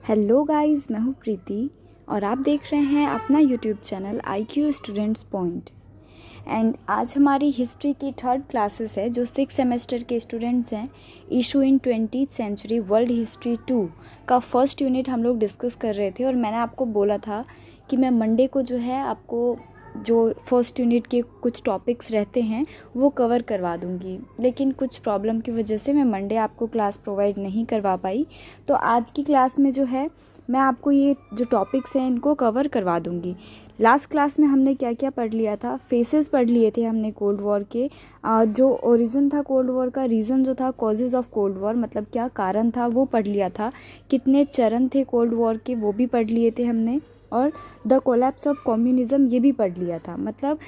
Hello guys, मैं हूँ प्रीति और आप देख रहे हैं अपना YouTube channel IQ students point. And आज हमारी हिस्ट्री की थर्ड क्लासेस है जो 6 सेमेस्टर के स्टूडेंट्स हैं। Issue in 20th century world history 2 का फर्स्ट यूनिट हम लोग डिस्कस कर रहे थे और मैंने आपको बोला था कि मैं मंडे को जो है आपको जो फर्स्ट यूनिट के कुछ टॉपिक्स रहते हैं वो कवर करवा दूंगी, लेकिन कुछ प्रॉब्लम की वजह से मैं मंडे आपको क्लास प्रोवाइड नहीं करवा पाई। तो आज की क्लास में जो है मैं आपको ये जो टॉपिक्स हैं इनको कवर करवा दूंगी। लास्ट क्लास में हमने क्या क्या पढ़ लिया था, फेसेस पढ़ लिए थे हमने कोल्ड वॉर के। जो ओरिजिन था कोल्ड वॉर का, रीज़न जो था कॉजेज़ ऑफ कोल्ड वॉर, मतलब क्या कारण था वो पढ़ लिया था। कितने चरण थे कोल्ड वॉर के वो भी पढ़ लिए थे हमने। और द कोलैप्स ऑफ कम्युनिज़्म ये भी पढ़ लिया था, मतलब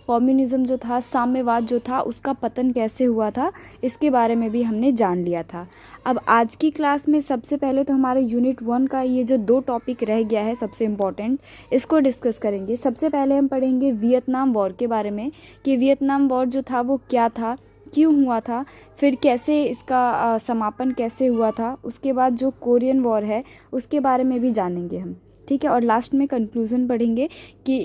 कम्युनिज़्म जो था, साम्यवाद जो था, उसका पतन कैसे हुआ था इसके बारे में भी हमने जान लिया था। अब आज की क्लास में सबसे पहले तो हमारे यूनिट 1 का ये जो 2 टॉपिक रह गया है सबसे इम्पॉर्टेंट, इसको डिस्कस करेंगे। सबसे पहले हम पढ़ेंगे वियतनाम वॉर के बारे में कि वियतनाम वॉर जो था वो क्या था, क्यों हुआ था, फिर कैसे इसका समापन कैसे हुआ था। उसके बाद जो कोरियन वॉर है उसके बारे में भी जानेंगे हम, ठीक है। और लास्ट में कंक्लूज़न पढ़ेंगे कि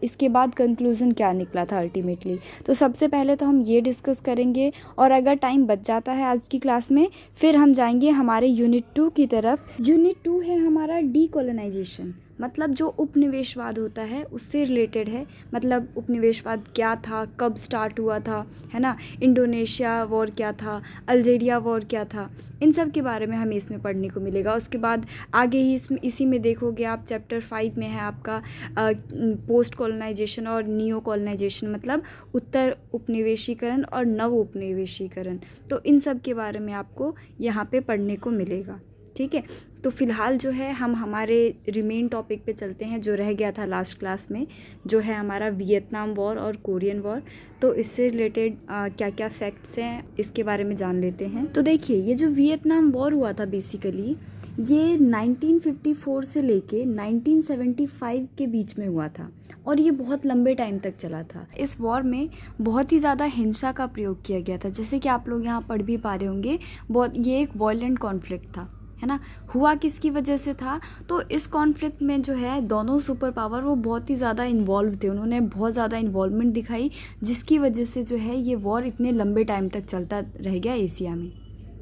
इसके बाद कंक्लूज़न क्या निकला था अल्टीमेटली। तो सबसे पहले तो हम ये डिस्कस करेंगे और अगर टाइम बच जाता है आज की क्लास में फिर हम जाएंगे हमारे यूनिट 2 की तरफ। यूनिट 2 है हमारा डीकोलोनाइजेशन, मतलब जो उपनिवेशवाद होता है उससे रिलेटेड है। मतलब उपनिवेशवाद क्या था, कब स्टार्ट हुआ था, है ना, इंडोनेशिया वॉर क्या था, अल्जीरिया वॉर क्या था, इन सब के बारे में हमें इसमें पढ़ने को मिलेगा। उसके बाद आगे ही इसी में देखोगे आप चैप्टर 5 में है आपका पोस्ट कॉलोनाइजेशन और नियो कॉलोनाइजेशन, मतलब उत्तर उपनिवेशीकरण और नव उपनिवेशीकरण। तो इन सब के बारे में आपको यहाँ पे पढ़ने को मिलेगा, ठीक है। तो फ़िलहाल जो है हम हमारे रिमेन टॉपिक पे चलते हैं जो रह गया था लास्ट क्लास में, जो है हमारा वियतनाम वॉर और कोरियन वॉर। तो इससे रिलेटेड क्या क्या फैक्ट्स हैं इसके बारे में जान लेते हैं। तो देखिए, ये जो वियतनाम वॉर हुआ था बेसिकली ये 1954 से लेके 1975 के बीच में हुआ था और ये बहुत लंबे टाइम तक चला था। इस वॉर में बहुत ही ज़्यादा हिंसा का प्रयोग किया गया था, जैसे कि आप लोग यहाँ पढ़ भी पा रहे होंगे। बहुत ये एक वॉयलेंट कॉन्फ्लिक्ट था, है ना। हुआ किसकी वजह से था, तो इस कॉन्फ्लिक्ट में जो है दोनों सुपर पावर वो बहुत ही ज़्यादा इन्वॉल्व थे, उन्होंने बहुत ज़्यादा इन्वॉल्वमेंट दिखाई, जिसकी वजह से जो है ये वॉर इतने लंबे टाइम तक चलता रह गया एशिया में,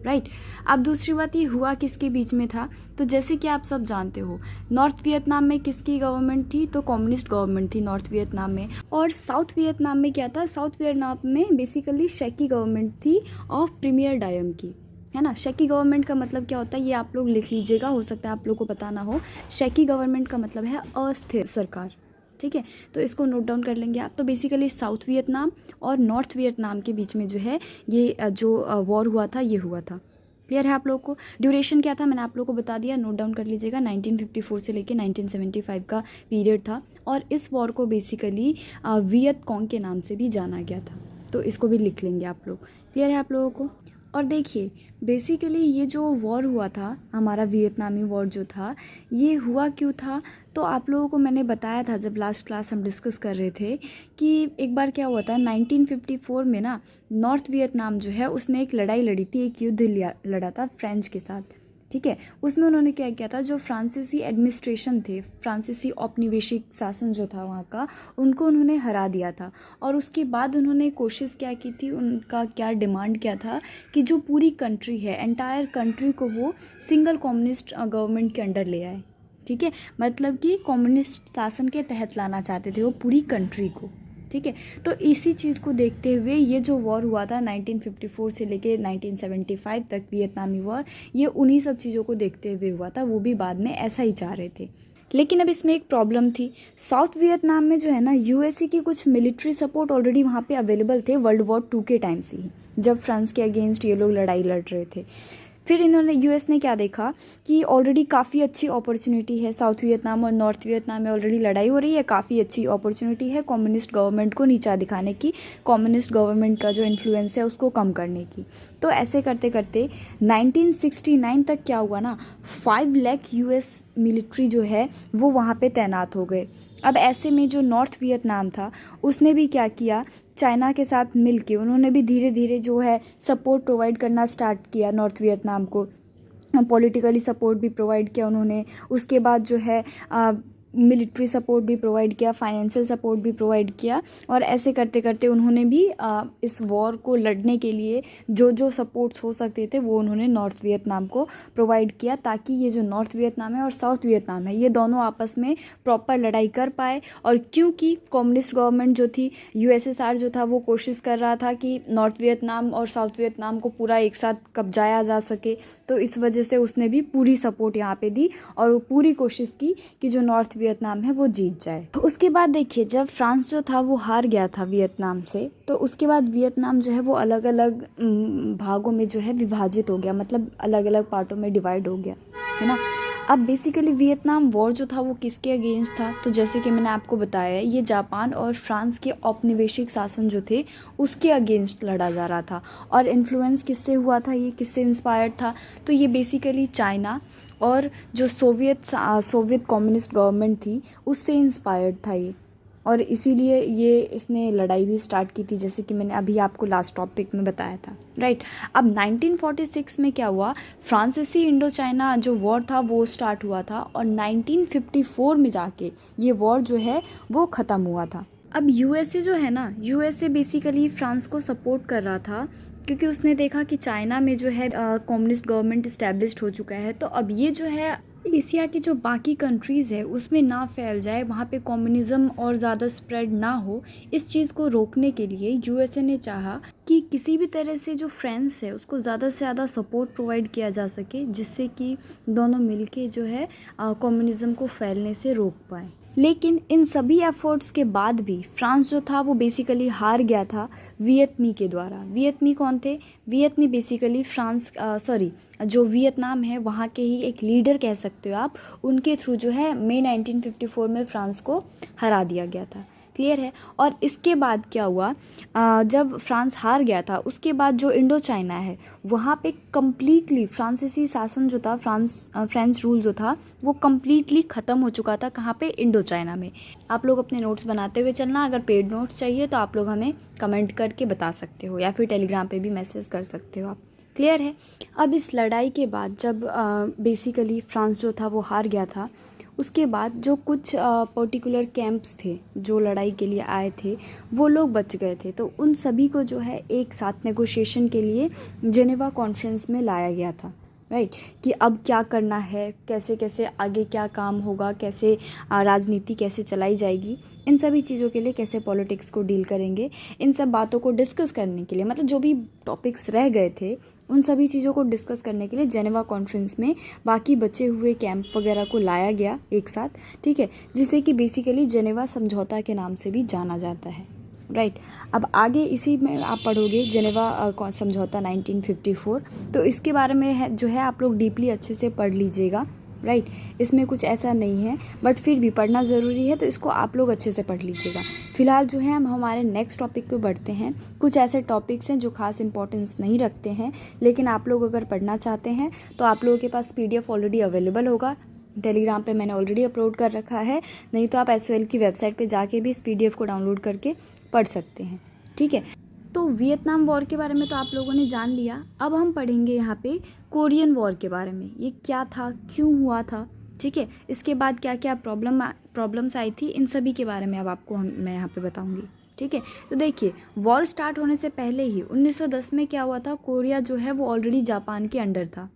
राइट। अब दूसरी बात, ये हुआ किसके बीच में था, तो जैसे कि आप सब जानते हो नॉर्थ वियतनाम में किसकी गवर्नमेंट थी, तो कम्युनिस्ट गवर्नमेंट थी नॉर्थ वियतनाम में। और साउथ वियतनाम में क्या था, साउथ वियतनाम में बेसिकली शैकी गवर्नमेंट थी ऑफ प्रीमियर डायम की, है ना। शैकी गवर्नमेंट का मतलब क्या होता है ये आप लोग लिख लीजिएगा, हो सकता है आप लोग को पता ना हो। शैकी गवर्नमेंट का मतलब है अस्थिर सरकार, ठीक है। तो इसको नोट डाउन कर लेंगे आप। तो बेसिकली साउथ वियतनाम और नॉर्थ वियतनाम के बीच में जो है ये जो वॉर हुआ था ये हुआ था। क्लियर है आप लोगों को। ड्यूरेशन क्या था मैंने आप लोगों को बता दिया, नोट डाउन कर लीजिएगा। 1954 से लेके 1975 का पीरियड था और इस वॉर को बेसिकली वियत कॉन्ग के नाम से भी जाना गया था, तो इसको भी लिख लेंगे आप लोग। क्लियर है आप लोगों को। और देखिए बेसिकली ये जो वॉर हुआ था हमारा वियतनामी वॉर जो था ये हुआ क्यों था, तो आप लोगों को मैंने बताया था जब लास्ट क्लास हम डिस्कस कर रहे थे कि एक बार क्या हुआ था 1954 में ना, नॉर्थ वियतनाम जो है उसने एक लड़ाई लड़ी थी, एक युद्ध लड़ा था फ्रेंच के साथ, ठीक है। उसमें उन्होंने क्या किया था, जो फ्रांसीसी एडमिनिस्ट्रेशन थे, फ्रांसीसी औपनिवेशिक शासन जो था वहाँ का, उनको उन्होंने हरा दिया था। और उसके बाद उन्होंने कोशिश क्या की थी, उनका क्या डिमांड क्या था कि जो पूरी कंट्री है, एंटायर कंट्री को वो सिंगल कम्युनिस्ट गवर्नमेंट के अंडर ले आए, ठीक है। मतलब कि कम्युनिस्ट शासन के तहत लाना चाहते थे वो पूरी कंट्री को, ठीक है। तो इसी चीज़ को देखते हुए ये जो वॉर हुआ था 1954 से लेके 1975 तक वियतनामी वॉर, ये उन्हीं सब चीज़ों को देखते हुए हुआ था, वो भी बाद में ऐसा ही चाह रहे थे। लेकिन अब इसमें एक प्रॉब्लम थी, साउथ वियतनाम में जो है ना यूएसए की कुछ मिलिट्री सपोर्ट ऑलरेडी वहाँ पे अवेलेबल थे वर्ल्ड वॉर 2 के टाइम से ही, जब फ्रांस के अगेंस्ट ये लोग लड़ाई लड़ रहे थे। फिर इन्होंने यूएस ने क्या देखा कि ऑलरेडी काफ़ी अच्छी अपॉर्चुनिटी है, साउथ वियतनाम और नॉर्थ वियतनाम में ऑलरेडी लड़ाई हो रही है, काफ़ी अच्छी अपॉर्चुनिटी है कम्युनिस्ट गवर्नमेंट को नीचा दिखाने की, कम्युनिस्ट गवर्नमेंट का जो इन्फ्लुएंस है उसको कम करने की। तो ऐसे करते करते 1969 तक क्या हुआ ना, 5 लाख यूएस मिलिट्री जो है वो वहाँ पे तैनात हो गए। अब ऐसे में जो नॉर्थ वियतनाम था उसने भी क्या किया, चाइना के साथ मिलके उन्होंने भी धीरे धीरे जो है सपोर्ट प्रोवाइड करना स्टार्ट किया नॉर्थ वियतनाम को। पॉलिटिकली सपोर्ट भी प्रोवाइड किया उन्होंने। उसके बाद जो है मिलिट्री सपोर्ट भी प्रोवाइड किया, फाइनेंशियल सपोर्ट भी प्रोवाइड किया, और ऐसे करते करते उन्होंने भी इस वॉर को लड़ने के लिए जो जो सपोर्ट्स हो सकते थे वो उन्होंने नॉर्थ वियतनाम को प्रोवाइड किया, ताकि ये जो नॉर्थ वियतनाम है और साउथ वियतनाम है ये दोनों आपस में प्रॉपर लड़ाई कर पाए। और क्योंकि कम्युनिस्ट गवर्नमेंट जो थी, यूएसएसआर जो था, वो कोशिश कर रहा था कि नॉर्थ वियतनाम और साउथ वियतनाम को पूरा एक साथ कब्जाया जा सके, तो इस वजह से उसने भी पूरी सपोर्ट यहाँ पे दी और पूरी कोशिश की कि जो नॉर्थ वियतनाम है वो जीत जाए। तो उसके बाद देखिए, जब फ्रांस जो था वो हार गया था वियतनाम से, तो उसके बाद वियतनाम जो है वो अलग अलग भागों में जो है विभाजित हो गया, मतलब अलग अलग पार्टों में डिवाइड हो गया, है ना। अब बेसिकली वियतनाम वॉर जो था वो किसके अगेंस्ट था, तो जैसे कि मैंने आपको बताया, ये जापान और फ्रांस के औपनिवेशिक शासन जो थे उसके अगेंस्ट लड़ा जा रहा था। और इन्फ्लुएंस किससे हुआ था, ये किससे इंस्पायर्ड था, तो ये बेसिकली चाइना और जो सोवियत कम्युनिस्ट गवर्नमेंट थी उससे इंस्पायर्ड था ये, और इसीलिए ये इसने लड़ाई भी स्टार्ट की थी, जैसे कि मैंने अभी आपको लास्ट टॉपिक में बताया था, राइट। अब 1946 में क्या हुआ, फ्रांसीसी इंडो चाइना जो वॉर था वो स्टार्ट हुआ था, और 1954 में जाके ये वॉर जो है वो ख़त्म हुआ था। अब यूएसए जो है ना, यूएसए बेसिकली फ्रांस को सपोर्ट कर रहा था, क्योंकि उसने देखा कि चाइना में जो है कम्युनिस्ट गवर्नमेंट इस्टेब्लिश्ड हो चुका है, तो अब ये जो है एशिया की जो बाकी कंट्रीज़ है उसमें ना फैल जाए, वहाँ पे कम्युनिज़्म और ज़्यादा स्प्रेड ना हो, इस चीज़ को रोकने के लिए यूएसए ने चाहा कि किसी भी तरह से जो फ्रांस है उसको ज़्यादा से ज़्यादा सपोर्ट प्रोवाइड किया जा सके, जिससे कि दोनों मिलके जो है कम्युनिज़्म को फैलने से रोक पाए। लेकिन इन सभी एफर्ट्स के बाद भी फ्रांस जो था वो बेसिकली हार गया था वियतमी के द्वारा। वियतमी कौन थे, वियतमी बेसिकली जो वियतनाम है वहाँ के ही एक लीडर कह सकते हो आप, उनके थ्रू जो है मई 1954 में फ्रांस को हरा दिया गया था। क्लियर है। और इसके बाद क्या हुआ, जब फ्रांस हार गया था उसके बाद जो इंडो चाइना है वहाँ पे कम्प्लीटली फ्रांसीसी शासन जो था, फ्रेंच रूल जो था वो कम्प्लीटली ख़त्म हो चुका था। कहाँ पे, इंडो चाइना में। आप लोग अपने नोट्स बनाते हुए चलना, अगर पेड नोट्स चाहिए तो आप लोग हमें कमेंट करके बता सकते हो, या फिर टेलीग्राम पे भी मैसेज कर सकते हो आप। क्लियर है। अब इस लड़ाई के बाद जब बेसिकली फ्रांस जो था वो हार गया था, उसके बाद जो कुछ पर्टिकुलर कैंप्स थे जो लड़ाई के लिए आए थे वो लोग बच गए थे, तो उन सभी को जो है एक साथ नेगोशिएशन के लिए जेनेवा कॉन्फ्रेंस में लाया गया था, राइट। कि अब क्या करना है, कैसे कैसे आगे क्या काम होगा, कैसे राजनीति कैसे चलाई जाएगी, इन सभी चीज़ों के लिए कैसे पॉलिटिक्स को डील करेंगे, इन सब बातों को डिस्कस करने के लिए, मतलब जो भी टॉपिक्स रह गए थे उन सभी चीज़ों को डिस्कस करने के लिए जेनेवा कॉन्फ्रेंस में बाकी बचे हुए कैंप वगैरह को लाया गया एक साथ, ठीक है, जिसे कि बेसिकली जेनेवा समझौता के नाम से भी जाना जाता है, राइट। अब आगे इसी में आप पढ़ोगे जेनेवा समझौता 1954, तो इसके बारे में है जो है आप लोग डीपली अच्छे से पढ़ लीजिएगा, राइट। इसमें कुछ ऐसा नहीं है, बट फिर भी पढ़ना ज़रूरी है, तो इसको आप लोग अच्छे से पढ़ लीजिएगा। फिलहाल जो है हम हमारे नेक्स्ट टॉपिक पे बढ़ते हैं। कुछ ऐसे टॉपिक्स हैं जो खास इंपॉर्टेंस नहीं रखते हैं, लेकिन आप लोग अगर पढ़ना चाहते हैं तो आप लोगों के पास PDF ऑलरेडी अवेलेबल होगा, टेलीग्राम पे मैंने ऑलरेडी अपलोड कर रखा है, नहीं तो आप SOL की वेबसाइट पे जाके भी इस PDF को डाउनलोड करके पढ़ सकते हैं, ठीक है। तो वियतनाम वॉर के बारे में तो आप लोगों ने जान लिया। अब हम पढ़ेंगे यहाँ पे कोरियन वॉर के बारे में, ये क्या था, क्यों हुआ था, ठीक है। इसके बाद क्या क्या प्रॉब्लम्स आई थी, इन सभी के बारे में अब आपको मैं यहाँ पे बताऊँगी, ठीक है। तो देखिए, वॉर स्टार्ट होने से पहले ही 1910 में क्या हुआ था, कोरिया जो है वो ऑलरेडी जापान के अंडर था,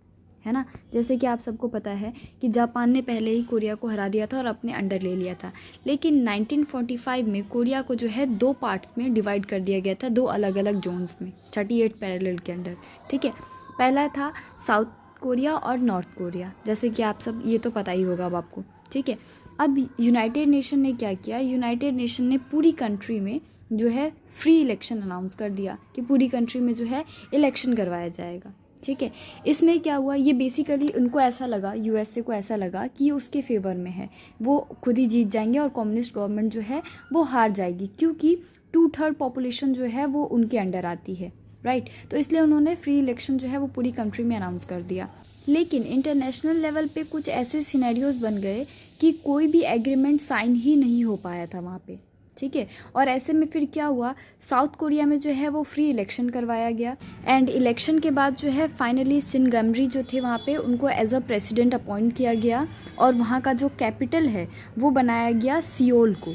है ना। जैसे कि आप सबको पता है कि जापान ने पहले ही कोरिया को हरा दिया था और अपने अंडर ले लिया था, लेकिन 1945 में कोरिया को जो है 2 पार्ट्स में डिवाइड कर दिया गया था, 2 अलग अलग जोन्स में 38 पैरेलल के अंडर, ठीक है। पहला था साउथ कोरिया और नॉर्थ कोरिया, जैसे कि आप सब ये तो पता ही होगा अब आपको, ठीक है। अब यूनाइटेड नेशन ने क्या किया, यूनाइटेड नेशन ने पूरी कंट्री में जो है फ्री इलेक्शन अनाउंस कर दिया कि पूरी कंट्री में जो है इलेक्शन करवाया जाएगा, ठीक है। इसमें क्या हुआ, ये बेसिकली उनको ऐसा लगा, यूएसए को ऐसा लगा कि ये उसके फेवर में है, वो खुद ही जीत जाएंगे और कम्युनिस्ट गवर्नमेंट जो है वो हार जाएगी, क्योंकि 2/3 पॉपुलेशन जो है वो उनके अंडर आती है, राइट। तो इसलिए उन्होंने फ्री इलेक्शन जो है वो पूरी कंट्री में अनाउंस कर दिया। लेकिन इंटरनेशनल लेवल पे कुछ ऐसे सिनेरियोज बन गए कि कोई भी एग्रीमेंट साइन ही नहीं हो पाया था वहाँ पे, ठीक है। और ऐसे में फिर क्या हुआ, साउथ कोरिया में जो है वो फ्री इलेक्शन करवाया गया एंड इलेक्शन के बाद जो है फाइनली सिनगमरी जो थे वहाँ पे उनको एज अ प्रेसिडेंट अपॉइंट किया गया और वहाँ का जो कैपिटल है वो बनाया गया सियोल को,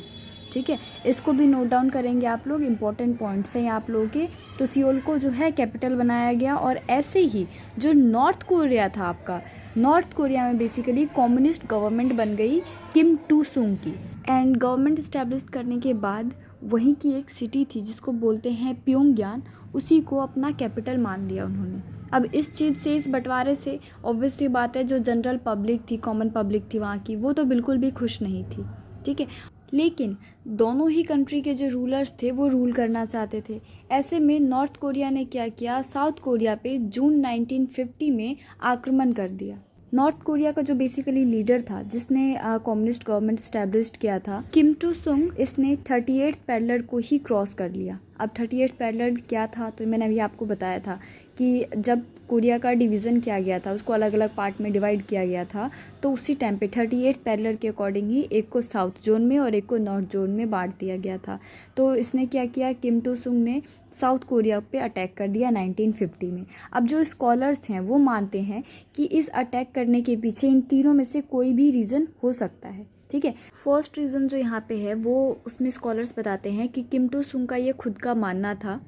ठीक है। इसको भी नोट डाउन करेंगे आप लोग, इंपॉर्टेंट पॉइंट्स हैं आप लोगों के। तो सियोल को जो है कैपिटल बनाया गया और ऐसे ही जो नॉर्थ कोरिया था आपका, नॉर्थ कोरिया में बेसिकली कम्युनिस्ट गवर्नमेंट बन गई किम टू सुंग की। एंड गवर्नमेंट इस्टेब्लिश करने के बाद वहीं की एक सिटी थी जिसको बोलते हैं प्योंगयान, उसी को अपना कैपिटल मान लिया उन्होंने। अब इस चीज़ से, इस बंटवारे से ऑब्वियस सी बात है जो जनरल पब्लिक थी, कॉमन पब्लिक थी वहाँ की, वो तो बिल्कुल भी खुश नहीं थी, ठीक है। लेकिन दोनों ही कंट्री के जो रूलर्स थे वो रूल करना चाहते थे। ऐसे में नॉर्थ कोरिया ने क्या किया, साउथ कोरिया पे जून 1950 में आक्रमण कर दिया। नॉर्थ कोरिया का जो बेसिकली लीडर था जिसने कम्युनिस्ट गवर्नमेंट स्टैब्लिश किया था, किम टू सुंग, इसने 38 पैरेलल को ही क्रॉस कर लिया। अब 38 पैरेलल क्या था, तो मैंने अभी आपको बताया था कि जब कोरिया का डिवीज़न किया गया था, उसको अलग अलग पार्ट में डिवाइड किया गया था, तो उसी टाइम पे 38 पैरेलल के अकॉर्डिंग ही एक को साउथ जोन में और एक को नॉर्थ जोन में बांट दिया गया था। तो इसने क्या किया, किम टू सुंग ने साउथ कोरिया पे अटैक कर दिया 1950 में। अब जो स्कॉलर्स हैं वो मानते हैं कि इस अटैक करने के पीछे इन तीनों में से कोई भी रीज़न हो सकता है, ठीक है। फर्स्ट रीज़न जो यहाँ पे है वो उसमें स्कॉलर्स बताते हैं कि किम टू सुंग का ये खुद का मानना था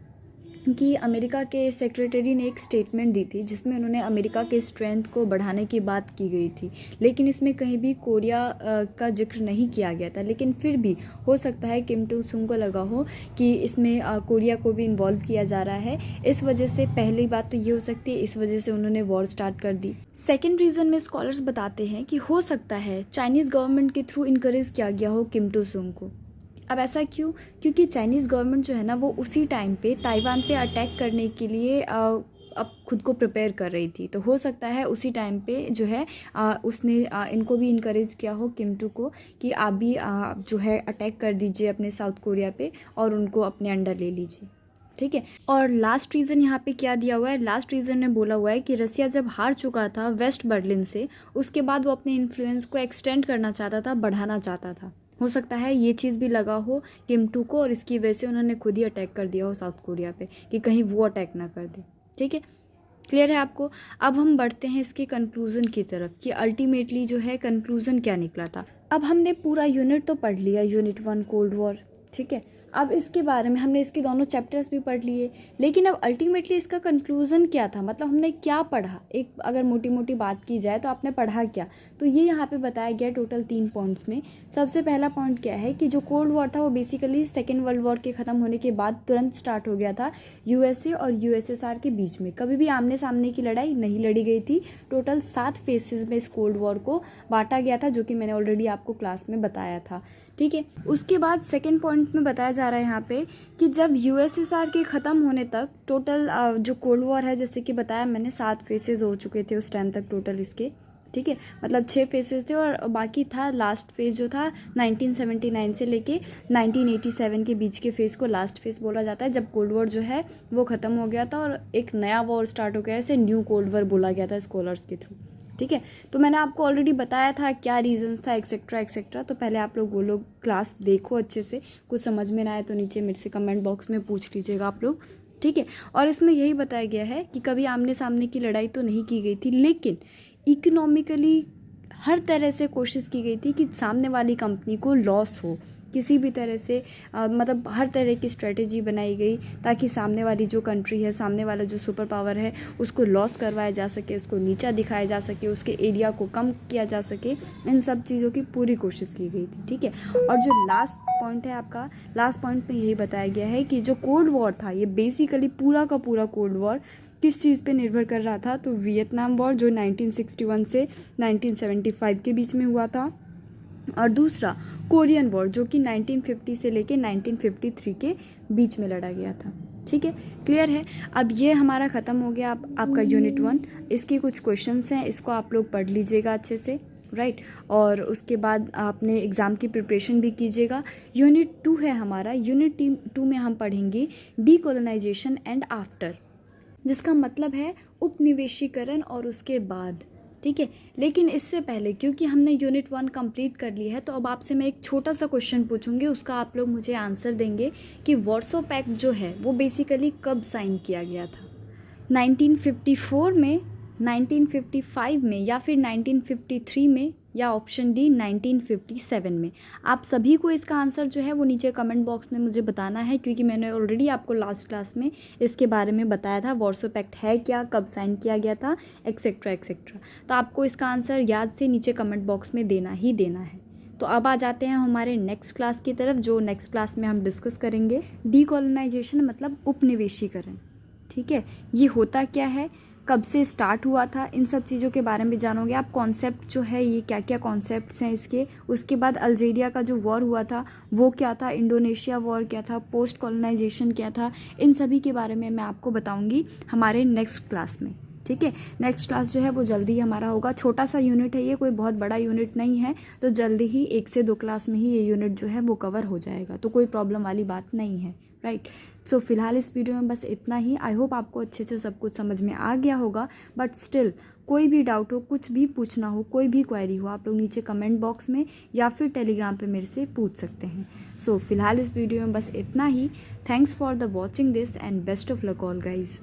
कि अमेरिका के सेक्रेटरी ने एक स्टेटमेंट दी थी जिसमें उन्होंने अमेरिका के स्ट्रेंथ को बढ़ाने की बात की गई थी, लेकिन इसमें कहीं भी कोरिया का जिक्र नहीं किया गया था। लेकिन फिर भी हो सकता है किम टू सुंग को लगा हो कि इसमें कोरिया को भी इन्वॉल्व किया जा रहा है, इस वजह से पहली बात तो ये हो सकती है, इस वजह से उन्होंने वॉर स्टार्ट कर दी। सेकेंड रीज़न में स्कॉलर्स बताते हैं कि हो सकता है चाइनीज़ गवर्नमेंट के थ्रू इनकरेज किया गया हो किम टू सुंग को। अब ऐसा क्यों, क्योंकि चाइनीज़ गवर्नमेंट जो है ना वो उसी टाइम पे ताइवान पे अटैक करने के लिए अब खुद को प्रिपेयर कर रही थी। तो हो सकता है उसी टाइम पे जो है उसने इनको भी इनकरेज किया हो किम टू को कि आप भी जो है अटैक कर दीजिए अपने साउथ कोरिया पे और उनको अपने अंडर ले लीजिए, ठीक है। और लास्ट रीज़न यहाँ पे क्या दिया हुआ है, लास्ट रीज़न ने बोला हुआ है कि रसिया जब हार चुका था वेस्ट बर्लिन से, उसके बाद वो अपने इन्फ्लुएंस को एक्सटेंड करना चाहता था, बढ़ाना चाहता था। हो सकता है ये चीज़ भी लगा हो किम टू को और इसकी वजह से उन्होंने खुद ही अटैक कर दिया हो साउथ कोरिया पे कि कहीं वो अटैक ना कर दे, ठीक है। क्लियर है आपको। अब हम बढ़ते हैं इसके कंक्लूज़न की तरफ कि अल्टीमेटली जो है कंक्लूज़न क्या निकला था। अब हमने पूरा यूनिट तो पढ़ लिया, यूनिट 1 कोल्ड वॉर, ठीक है। अब इसके बारे में हमने इसके दोनों चैप्टर्स भी पढ़ लिए, लेकिन अब अल्टीमेटली इसका कंक्लूज़न क्या था, मतलब हमने क्या पढ़ा, एक अगर मोटी मोटी बात की जाए तो आपने पढ़ा क्या, तो ये यहाँ पे बताया गया टोटल 3 पॉइंट्स में। सबसे पहला पॉइंट क्या है कि जो कोल्ड वॉर था वो बेसिकली सेकेंड वर्ल्ड वॉर के ख़त्म होने के बाद तुरंत स्टार्ट हो गया था यूएसए और यूएसएसआर के बीच में। कभी भी आमने सामने की लड़ाई नहीं लड़ी गई थी। टोटल 7 फेसेस में इस कोल्ड वॉर को बांटा गया था, जो कि मैंने ऑलरेडी आपको क्लास में बताया था, ठीक है। उसके बाद सेकेंड पॉइंट में बताया जा रहा है यहाँ पे कि जब यूएसएसआर के ख़त्म होने तक टोटल जो कोल्ड वॉर है, जैसे कि बताया मैंने, 7 फेसेस हो चुके थे उस टाइम तक टोटल इसके, ठीक है। मतलब 6 फेसेस थे और बाकी था लास्ट फेज जो था 1979 से लेके 1987 के बीच के फेज़ को लास्ट फेज बोला जाता है, जब कोल्ड वॉर जो है वो ख़त्म हो गया था और एक नया वॉर स्टार्ट हो गया, इसे न्यू कोल्ड वॉर बोला गया था स्कॉलर्स के थ्रू, ठीक है। तो मैंने आपको ऑलरेडी बताया था क्या रीजंस था एक्सेट्रा एक्सेट्रा। तो पहले आप लोग वो लोग क्लास देखो अच्छे से, कुछ समझ में ना आए तो नीचे मेरे से कमेंट बॉक्स में पूछ लीजिएगा आप लोग, ठीक है। और इसमें यही बताया गया है कि कभी आमने सामने की लड़ाई तो नहीं की गई थी, लेकिन इकोनॉमिकली हर तरह से कोशिश की गई थी कि सामने वाली कंपनी को लॉस हो, किसी भी तरह से मतलब हर तरह की स्ट्रेटेजी बनाई गई ताकि सामने वाली जो कंट्री है, सामने वाला जो सुपर पावर है, उसको लॉस करवाया जा सके, उसको नीचा दिखाया जा सके, उसके एरिया को कम किया जा सके। इन सब चीज़ों की पूरी कोशिश की गई थी, ठीक है। और जो लास्ट पॉइंट है आपका, लास्ट पॉइंट में यही बताया गया है कि जो कोल्ड वॉर था ये बेसिकली पूरा का पूरा कोल्ड वॉर किस चीज़ पे निर्भर कर रहा था, तो वियतनाम वॉर जो 1961 से 1975 के बीच में हुआ था, और दूसरा कोरियन वॉर जो कि 1950 से लेके 1953 के बीच में लड़ा गया था, ठीक है। क्लियर है। अब ये हमारा ख़त्म हो गया आपका यूनिट 1। इसके कुछ क्वेश्चंस हैं, इसको आप लोग पढ़ लीजिएगा अच्छे से, राइट। और उसके बाद आपने एग्ज़ाम की प्रिपरेशन भी कीजिएगा। यूनिट 2 है हमारा, यूनिट 2 में हम पढ़ेंगे डीकोलोनाइजेशन एंड आफ्टर, जिसका मतलब है उपनिवेशीकरण और उसके बाद, ठीक है। लेकिन इससे पहले क्योंकि हमने यूनिट 1 कंप्लीट कर लिया है, तो अब आपसे मैं एक छोटा सा क्वेश्चन पूछूंगी, उसका आप लोग मुझे आंसर देंगे कि वार्सो पैक्ट जो है वो बेसिकली कब साइन किया गया था, 1954 में, 1955 में, या फिर 1953 में, या ऑप्शन डी 1957 में। आप सभी को इसका आंसर जो है वो नीचे कमेंट बॉक्स में मुझे बताना है, क्योंकि मैंने ऑलरेडी आपको लास्ट क्लास में इसके बारे में बताया था, वार्सो पैक्ट है क्या, कब साइन किया गया था, एक्सेट्रा एक्सेट्रा। तो आपको इसका आंसर याद से नीचे कमेंट बॉक्स में देना ही देना है। तो अब आ जाते हैं हमारे नेक्स्ट क्लास की तरफ, जो नेक्स्ट क्लास में हम डिस्कस करेंगे डीकोलोनाइजेशन मतलब उपनिवेशीकरण। ठीक है, ये होता क्या है, कब से स्टार्ट हुआ था, इन सब चीज़ों के बारे में जानोगे आप। कॉन्सेप्ट जो है ये क्या क्या कॉन्सेप्ट्स हैं इसके, उसके बाद अल्जीरिया का जो वॉर हुआ था वो क्या था, इंडोनेशिया वॉर क्या था, पोस्ट कॉलोनाइजेशन क्या था, इन सभी के बारे में मैं आपको बताऊंगी हमारे नेक्स्ट क्लास में। ठीक है, नेक्स्ट क्लास जो है वो जल्दी ही हमारा होगा। छोटा सा यूनिट है ये, कोई बहुत बड़ा यूनिट नहीं है, तो जल्दी ही 1 से 2 क्लास में ही ये यूनिट जो है वो कवर हो जाएगा, तो कोई प्रॉब्लम वाली बात नहीं है, राइट। सो फिलहाल इस वीडियो में बस इतना ही। आई होप आपको अच्छे से सब कुछ समझ में आ गया होगा, बट स्टिल कोई भी डाउट हो, कुछ भी पूछना हो, कोई भी क्वेरी हो, आप लोग नीचे कमेंट बॉक्स में या फिर टेलीग्राम पे मेरे से पूछ सकते हैं। सो फिलहाल इस वीडियो में बस इतना ही। Thanks for the watching this and best of luck all guys.